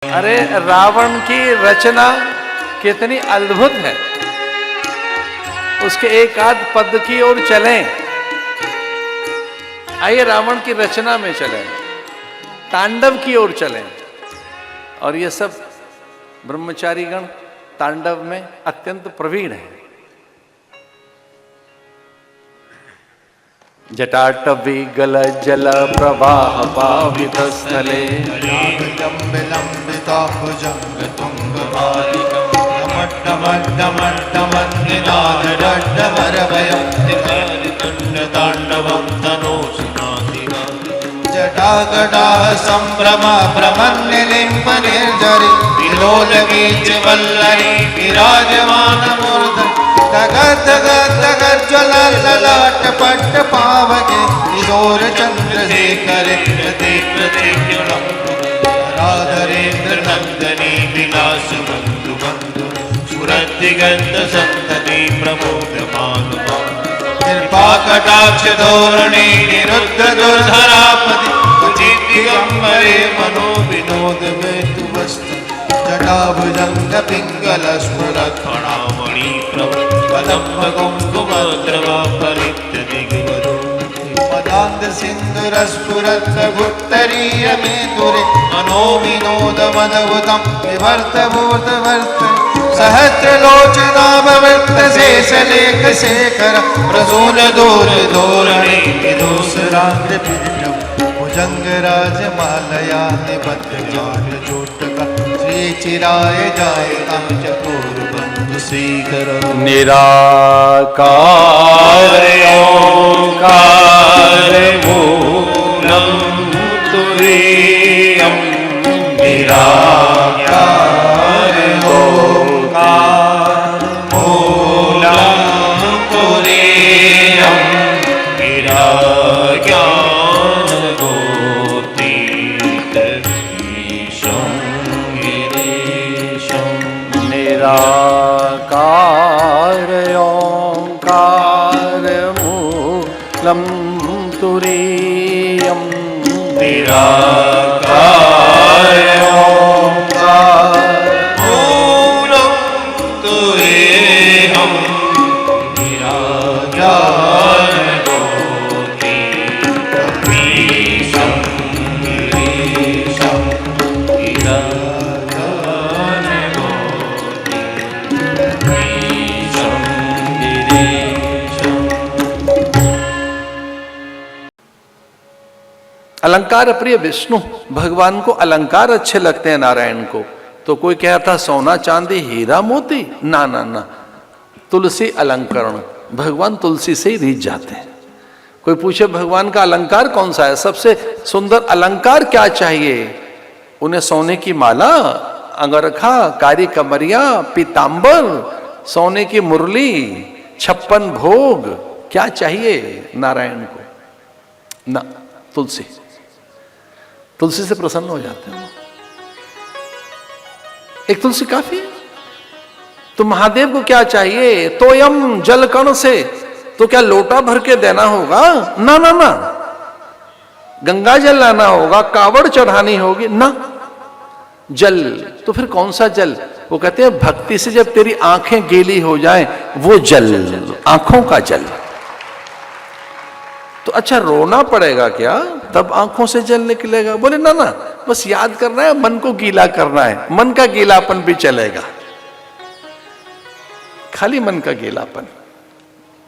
अरे रावण की रचना कितनी अद्भुत है, उसके एक आध पद की ओर चलें। आइए रावण की रचना में चलें, तांडव की ओर चलें। और ये सब ब्रह्मचारीगण तांडव में अत्यंत प्रवीण है। जटाटवी गल जल प्रवाह पावित स्थले जटागटा संभ्रम भ्रमन्निलिम्ब निर्जरि विलोलगीच वल्लरी विराजमान मूर्धनि धगध धगध ज्वल ललाट पट्ट पावके किशोर चंद्रशेखर राधरेन्द्र नंदनी विलास बंधु बंधु सुरदिगंध संतति प्रमोदमान कृपा कटाक्ष धोरणे निरुद्ध दुर्धरापति दिगंबरे मनो विनोद में तु वस्तु जटाभुजंग पिंगल स्फुरत् फणामणि प्रभु कदम्ब कुंकुम द्रवा परित दिग्वधू मदान्ध सिंधु रस्फुरत् गुप्तरीय में दुरे मनो विनोद मदभुतम विवर्त भूत वर्त सहस्र लोचना भवृत्त शेष लेख शेखर प्रसून दूर धोरणे विदूसराग्र भुजंग राज मालया निबद्ध जाट जोटका श्री चिराय जाय तम चकोर बंधु श्रीकर निराकार ओंकार मूलम तुरीयम निराकार ओंकार मूलम तुरीयम निराकार ओंकार मूलम तुरीयम निराकार ओंकार मूलम तुरीयम निराकार अलंकार प्रिय विष्णु भगवान को अलंकार अच्छे लगते हैं नारायण को। तो कोई कहता सोना चांदी हीरा मोती, ना ना ना, तुलसी अलंकरण, भगवान तुलसी से ही रीझ जाते हैं। कोई पूछे भगवान का अलंकार कौन सा है, सबसे सुंदर अलंकार क्या चाहिए, उन्हें सोने की माला, अंगरखा, कारी कमरिया, पीतांबर, सोने की मुरली, 56 भोग, क्या चाहिए नारायण को? ना, तुलसी, तुलसी से प्रसन्न हो जाते हैं। एक तुलसी काफी है। तो महादेव को क्या चाहिए? तोयम जल कण से, तो क्या लोटा भर के देना होगा? ना ना ना, गंगा जल लाना होगा, कावड़ चढ़ानी होगी ना, जल। तो फिर कौन सा जल? वो कहते हैं भक्ति से जब तेरी आंखें गीली हो जाएं, वो जल, आंखों का जल। तो अच्छा रोना पड़ेगा क्या तब आंखों से जल निकलेगा? बोले ना ना, बस याद करना है, मन को गीला करना है, मन का गीलापन भी चलेगा, खाली मन का गीलापन।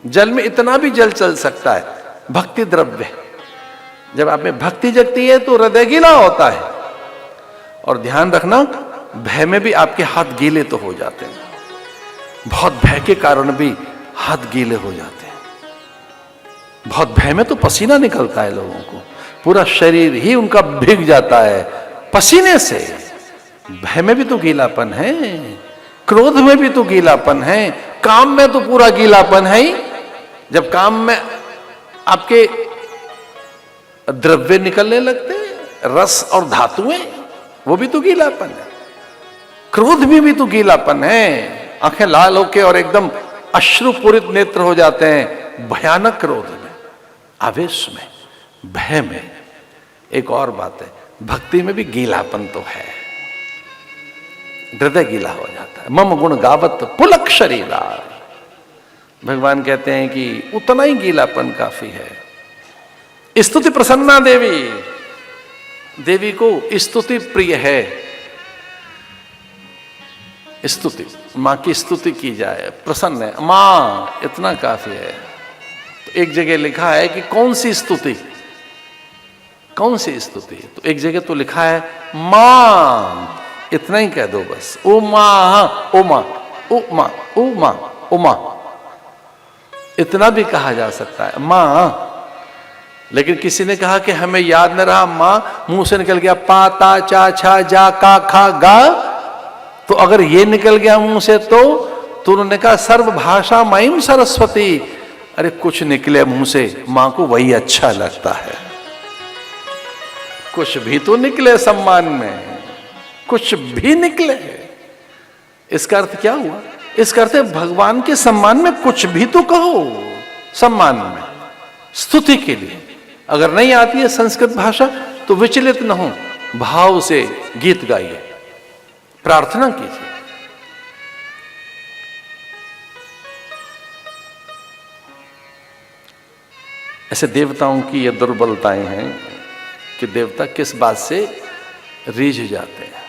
जल में इतना भी जल चल सकता है, भक्ति द्रव्य। जब आप में भक्ति जगती है तो हृदय गीला होता है। और ध्यान रखना, भय में भी आपके हाथ गीले तो हो जाते हैं, बहुत भय के कारण भी हाथ गीले हो जाते हैं। बहुत भय में तो पसीना निकलता है लोगों को, पूरा शरीर ही उनका भीग जाता है पसीने से। भय में भी तो गीलापन है, क्रोध में भी तो गीलापन है, काम में तो पूरा गीलापन है ही। जब काम में आपके द्रव्य निकलने लगते हैं, रस और धातुएं, वो भी तो गीलापन है। क्रोध में भी तो गीलापन है, आंखें लाल होके और एकदम अश्रुपूरित नेत्र हो जाते हैं भयानक क्रोध में, आवेश में, भय में। एक और बात है, भक्ति में भी गीलापन तो है। हृदय गीला हो जाता है। मम गुण गावत पुलक शरीरा, भगवान कहते हैं कि उतना ही गीलापन काफी है। स्तुति प्रसन्ना देवी, देवी को स्तुति प्रिय है। स्तुति, मां की स्तुति की जाए, प्रसन्न है मां, इतना काफी है। तो एक जगह लिखा है कि कौन सी स्तुति, कौन सी स्तुति, तो एक जगह तो लिखा है मां, इतना ही कह दो बस, ओ मां, ओ मां, ओ मां, ओ मां, ओ मां, इतना भी कहा जा सकता है मां। लेकिन किसी ने कहा कि हमें याद न रहा मां, मुंह से निकल गया पा ता चा छा जा का खा गा, तो अगर ये निकल गया मुंह से तो उन्होंने कहा सर्व भाषा माईम सरस्वती। अरे कुछ निकले मुंह से, मां को वही अच्छा लगता है। कुछ भी तो निकले सम्मान में, कुछ भी निकले। इसका अर्थ क्या हुआ? इसका अर्थ है भगवान के सम्मान में कुछ भी तो कहो, सम्मान में, स्तुति के लिए। अगर नहीं आती है संस्कृत भाषा तो विचलित न हो, भाव से गीत गाइए, प्रार्थना कीजिए। ऐसे देवताओं की ये दुर्बलताएं हैं कि देवता किस बात से रीझ जाते हैं।